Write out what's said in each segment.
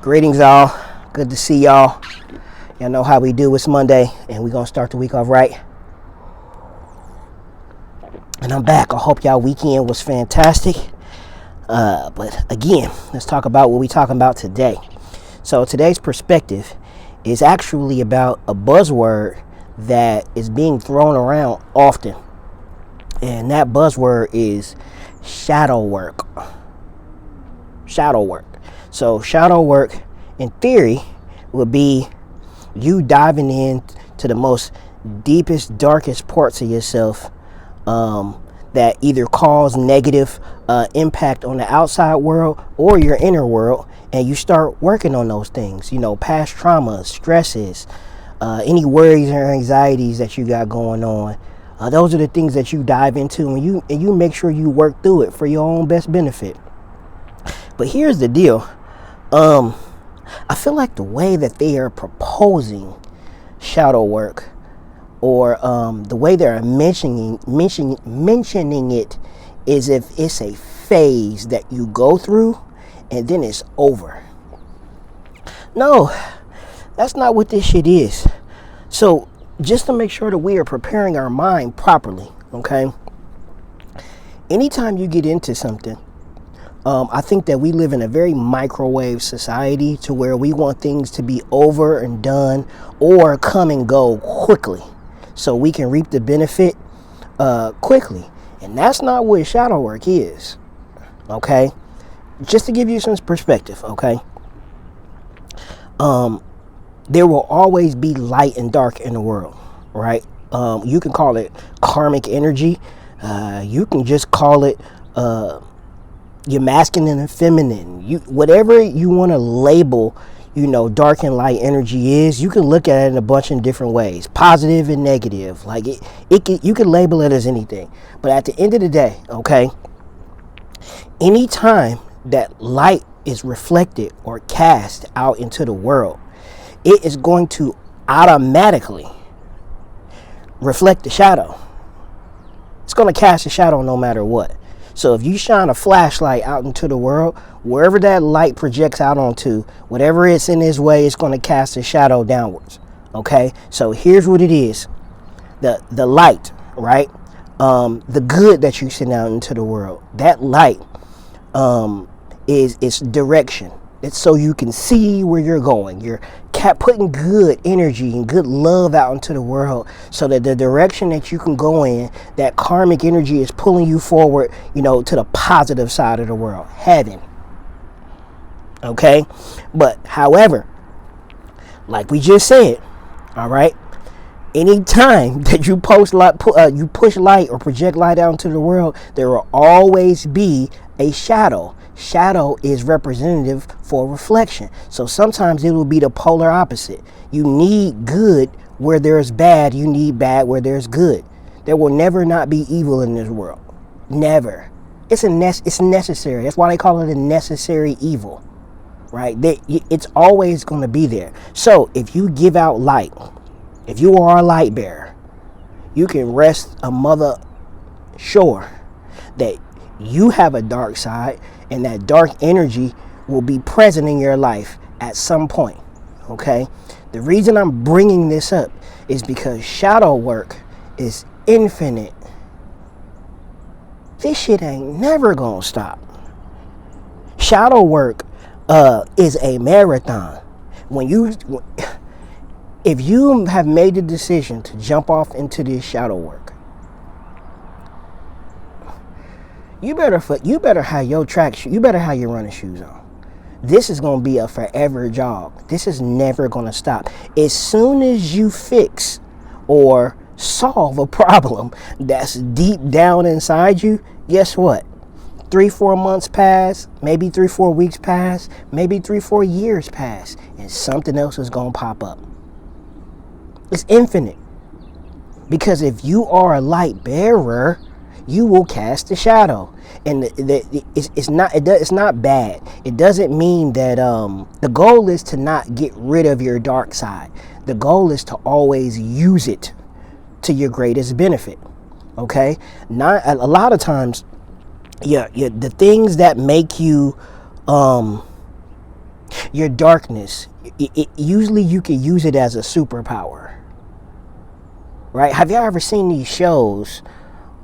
Greetings, all. Good to see y'all. Y'all know how we do. It's Monday, and we're gonna start the week off right. And I'm back. I hope y'all weekend was fantastic. But again, let's talk about what we're talking about today. So today's perspective is actually about a buzzword that is being thrown around often, and that buzzword is shadow work. Shadow work. So shadow work, in theory, would be you diving in to the most deepest, darkest parts of yourself that either cause negative impact on the outside world or your inner world, and you start working on those things. You know, past traumas, stresses, any worries or anxieties that you got going on. Those are the things that you dive into, and you make sure you work through it for your own best benefit. But here's the deal. I feel like the way that they are proposing shadow work, or the way they're mentioning it, is if it's a phase that you go through and then it's over. No, that's not what this shit is. So just to make sure that we are preparing our mind properly, okay? Anytime you get into something, I think that we live in a very microwave society to where we want things to be over and done or come and go quickly so we can reap the benefit quickly. And that's not what shadow work is, okay? Just to give you some perspective, okay? There will always be light and dark in the world, right? You can call it karmic energy. You can just call it your masculine and feminine, whatever you want to label, dark and light energy is. You can look at it in a bunch of different ways, positive and negative. Like you can label it as anything. But at the end of the day, okay, anytime that light is reflected or cast out into the world, it is going to automatically reflect the shadow. It's going to cast a shadow no matter what. So if you shine a flashlight out into the world, wherever that light projects out onto, whatever it's in its way, it's going to cast a shadow downwards. Okay, so here's what it is. The light, right? The good that you send out into the world, that light is direction. It's so you can see where you're going. You're putting good energy and good love out into the world so that the direction that you can go in, that karmic energy is pulling you forward, to the positive side of the world, heaven. Okay? But however, like we just said, all right, anytime that you you push light or project light out into the world, there will always be a shadow. Shadow is representative for reflection. So sometimes it will be the polar opposite. You need good where there's bad. You need bad where there's good. There will never not be evil in this world. Never. It's necessary. That's why they call it a necessary evil, right? It's always going to be there. So if you give out light, if you are a light bearer, you can rest a mother sure that you have a dark side, and that dark energy will be present in your life at some point, okay? The reason I'm bringing this up is because shadow work is infinite. This shit ain't never gonna stop. Shadow work is a marathon. If you have made the decision to jump off into this shadow work, you better have your you better have your running shoes on. This is going to be a forever jog. This is never going to stop. As soon as you fix or solve a problem that's deep down inside you, guess what? 3-4 months pass, maybe 3-4 weeks pass, maybe 3-4 years pass, and something else is going to pop up. It's infinite. Because if you are a light bearer, you will cast a shadow. And it's not bad. It doesn't mean that the goal is to not get rid of your dark side. The goal is to always use it to your greatest benefit. Okay? Not a lot of times, the things that make you your darkness, usually you can use it as a superpower. Right? Have y'all ever seen these shows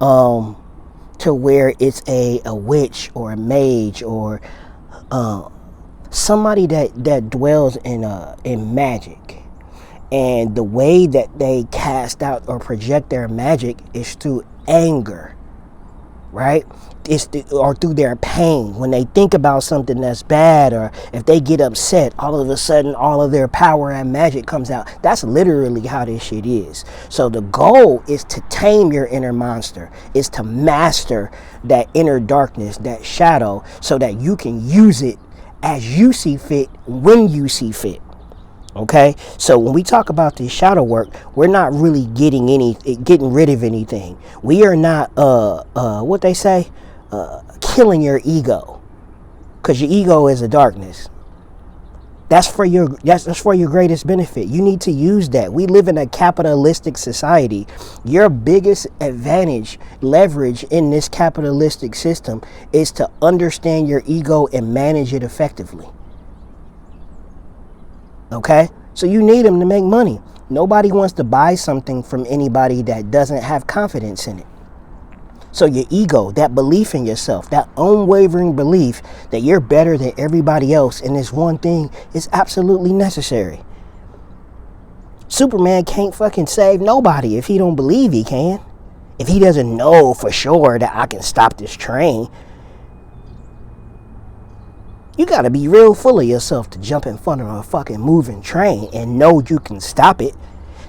to where it's a witch or a mage or somebody that dwells in magic, and the way that they cast out or project their magic is through anger, right? Or through their pain. When they think about something that's bad, or if they get upset, all of a sudden all of their power and magic comes out. That's literally how this shit is. So the goal is to tame your inner monster, is to master that inner darkness, that shadow, so that you can use it as you see fit, when you see fit. Okay, so when we talk about this shadow work, we're not really getting rid of anything. We are not what they say, killing your ego, because your ego is a darkness. That's for your greatest benefit. You need to use that. We live in a capitalistic society. Your biggest advantage, leverage in this capitalistic system is to understand your ego and manage it effectively. Okay? So you need them to make money. Nobody wants to buy something from anybody that doesn't have confidence in it. So your ego, that belief in yourself, that unwavering belief that you're better than everybody else in this one thing, is absolutely necessary. Superman can't fucking save nobody if he don't believe he can. If he doesn't know for sure that I can stop this train. You gotta be real full of yourself to jump in front of a fucking moving train and know you can stop it.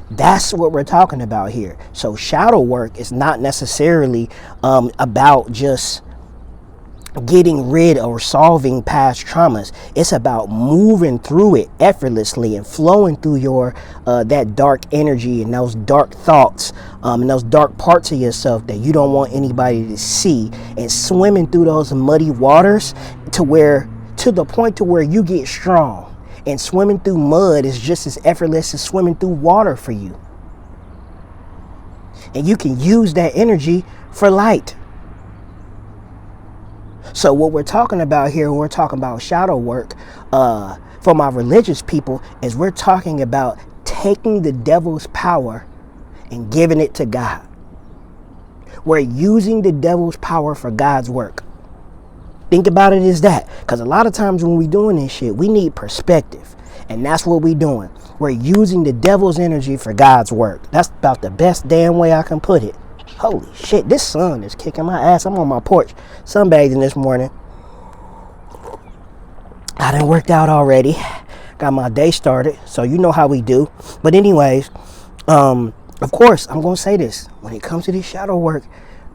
That's what we're talking about here. So shadow work is not necessarily about just getting rid or solving past traumas. It's about moving through it effortlessly and flowing through your that dark energy and those dark thoughts and those dark parts of yourself that you don't want anybody to see, and swimming through those muddy waters to the point to where you get strong. And swimming through mud is just as effortless as swimming through water for you. And you can use that energy for light. So what we're talking about here, when we're talking about shadow work, for my religious people, is we're talking about taking the devil's power and giving it to God. We're using the devil's power for God's work. Think about it as that. Because a lot of times when we're doing this shit, we need perspective. And that's what we're doing. We're using the devil's energy for God's work. That's about the best damn way I can put it. Holy shit, this sun is kicking my ass. I'm on my porch sunbathing this morning. I done worked out already. Got my day started. So you know how we do. But anyways, of course, I'm going to say this. When it comes to this shadow work,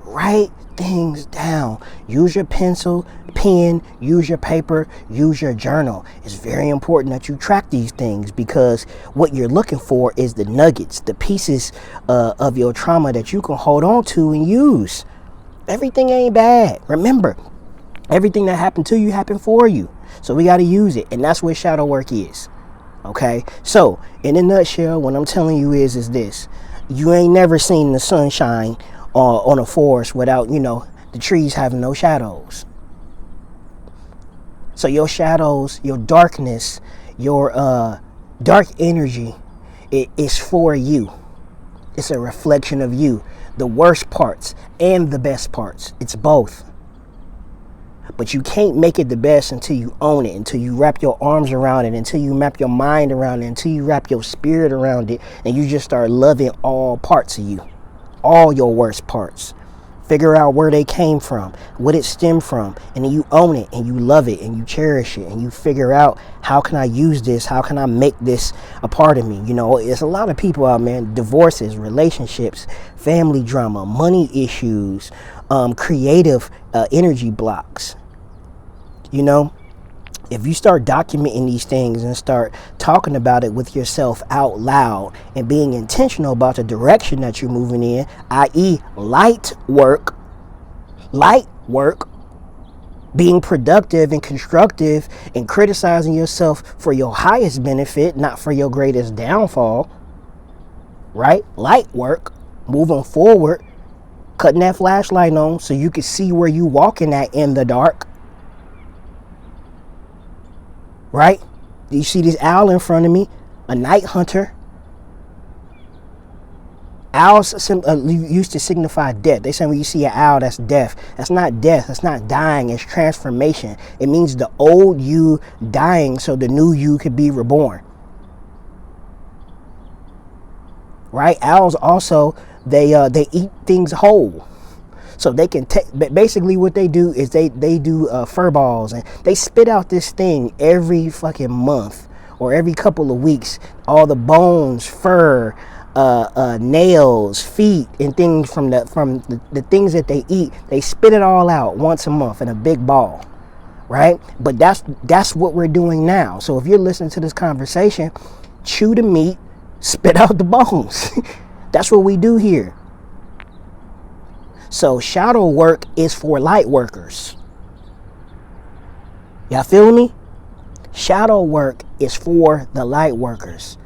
write things down. Use your pencil, pen, use your paper, use your journal. It's very important that you track these things, because what you're looking for is the nuggets, the pieces of your trauma that you can hold on to and use. Everything ain't bad. Remember, everything that happened to you happened for you. So we got to use it. And that's what shadow work is. Okay? So, in a nutshell, what I'm telling you is this. You ain't never seen the sunshine on a forest without, the trees having no shadows. So your shadows, your darkness, your dark energy, it is for you. It's a reflection of you. The worst parts and the best parts. It's both. But you can't make it the best until you own it, until you wrap your arms around it, until you wrap your mind around it, until you wrap your spirit around it, and you just start loving all parts of you. All your worst parts. Figure out where they came from, what it stemmed from, and then you own it and you love it and you cherish it, and you figure out, how can I use this? How can I make this a part of me? It's a lot of people out, man. Divorces, relationships, family drama, money issues, creative energy blocks. If you start documenting these things and start talking about it with yourself out loud and being intentional about the direction that you're moving in, i.e. light work, Light work, being productive and constructive and criticizing yourself for your highest benefit, not for your greatest downfall, right? Light work, moving forward, cutting that flashlight on so you can see where you walking at in the dark, right? You see this owl in front of me, a night hunter. Owls used to signify death. They say when you see an owl, that's death. That's not death. That's not dying. It's transformation. It means the old you dying so the new you could be reborn. Right? Owls also, they eat things whole. So they can take, basically what they do is they do fur balls, and they spit out this thing every fucking month or every couple of weeks. All the bones, fur, nails, feet, and things from the things that they eat, they spit it all out once a month in a big ball, right? But that's what we're doing now. So if you're listening to this conversation, chew the meat, spit out the bones. That's what we do here. So shadow work is for light workers. Y'all feeling me? Shadow work is for the light workers.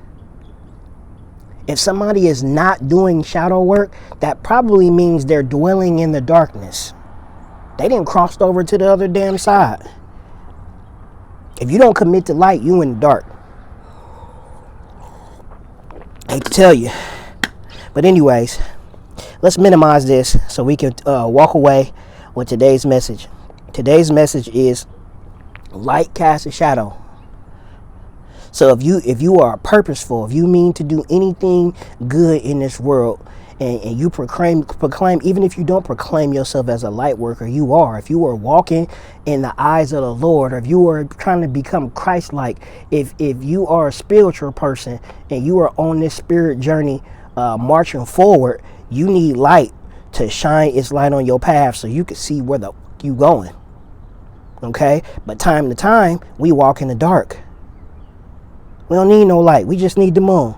If somebody is not doing shadow work, that probably means they're dwelling in the darkness. They didn't cross over to the other damn side. If you don't commit to light, you in the dark. I hate to tell you. But anyways, let's minimize this so we can walk away with today's message. Today's message is light casts a shadow. So if you are purposeful, if you mean to do anything good in this world, and you proclaim, even if you don't proclaim yourself as a light worker, you are. If you are walking in the eyes of the Lord, or if you are trying to become Christ-like, if you are a spiritual person and you are on this spirit journey, marching forward, you need light to shine its light on your path so you can see where you going. Okay? But time to time, we walk in the dark. We don't need no light. We just need the moon.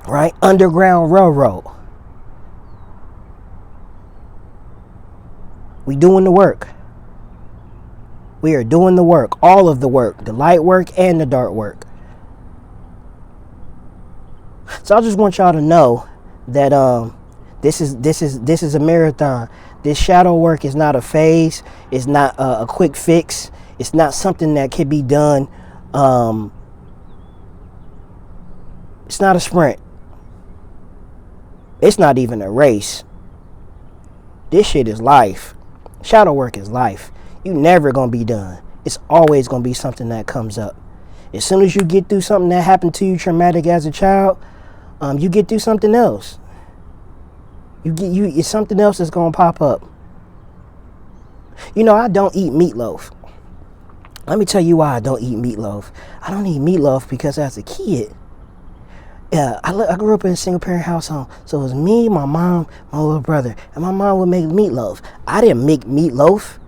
Right? Underground railroad. We doing the work. We are doing the work. All of the work. The light work and the dark work. So I just want y'all to know that this is a marathon. This shadow work is not a phase. It's not a quick fix. It's not something that can be done. It's not a sprint. It's not even a race. This shit is life. Shadow work is life. You never gonna be done. It's always gonna be something that comes up. As soon as you get through something that happened to you traumatic as a child, you get through something else. It's something else that's gonna pop up. You know, I don't eat meatloaf. Let me tell you why I don't eat meatloaf. I don't eat meatloaf because as a kid, I grew up in a single parent household. So it was me, my mom, my little brother, and my mom would make meatloaf. I didn't make meatloaf.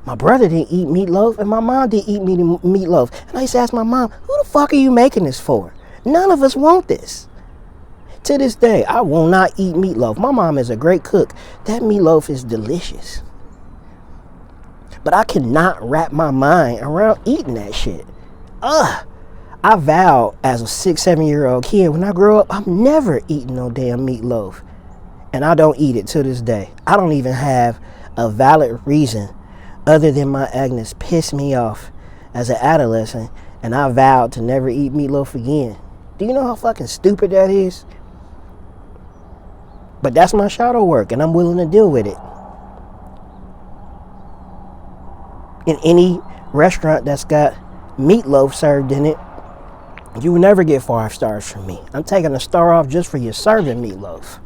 My brother didn't eat meatloaf, and my mom didn't eat meatloaf. And I used to ask my mom, who the fuck are you making this for? None of us want this. To this day, I will not eat meatloaf. My mom is a great cook. That meatloaf is delicious. But I cannot wrap my mind around eating that shit. I vowed as a 6-7-year-old kid, when I grow up, I'm never eating no damn meatloaf. And I don't eat it to this day. I don't even have a valid reason other than my Agnes pissed me off as an adolescent, and I vowed to never eat meatloaf again. Do you know how fucking stupid that is? But that's my shadow work, and I'm willing to deal with it. In any restaurant that's got meatloaf served in it, you will never get 5 stars from me. I'm taking a star off just for you serving meatloaf.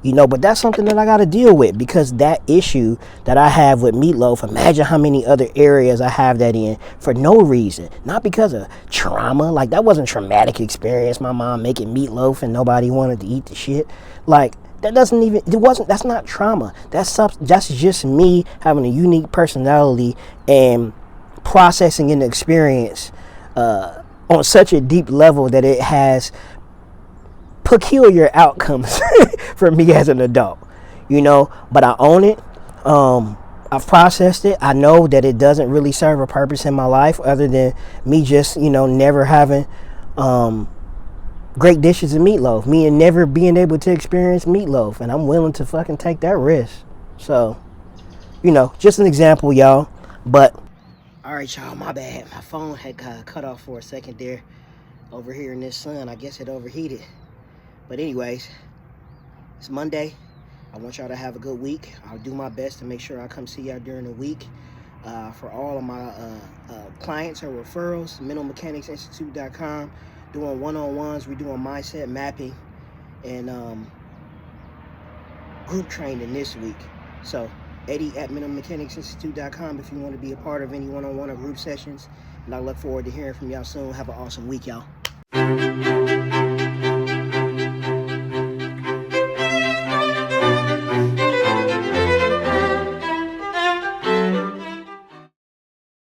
You know, but that's something that I got to deal with, because that issue that I have with meatloaf, imagine how many other areas I have that in for no reason. Not because of trauma. Like, that wasn't a traumatic experience, my mom making meatloaf and nobody wanted to eat the shit. Like, that's not trauma. That's just me having a unique personality and processing an experience on such a deep level that it has peculiar outcomes for me as an adult. you know, but I own it. I've processed it. I know that it doesn't really serve a purpose in my life other than me just, never having great dishes of meatloaf. Me and never being able to experience meatloaf. And I'm willing to fucking take that risk. So, just an example, y'all. But, all right, y'all, my bad. My phone had got cut off for a second there over here in this sun. I guess it overheated. But anyways, it's Monday. I want y'all to have a good week. I'll do my best to make sure I come see y'all during the week. For all of my clients or referrals, mentalmechanicsinstitute.com, doing one-on-ones. We're doing mindset mapping and group training this week. So Eddie at mentalmechanicsinstitute.com if you want to be a part of any one-on-one or group sessions. And I look forward to hearing from y'all soon. Have an awesome week, y'all.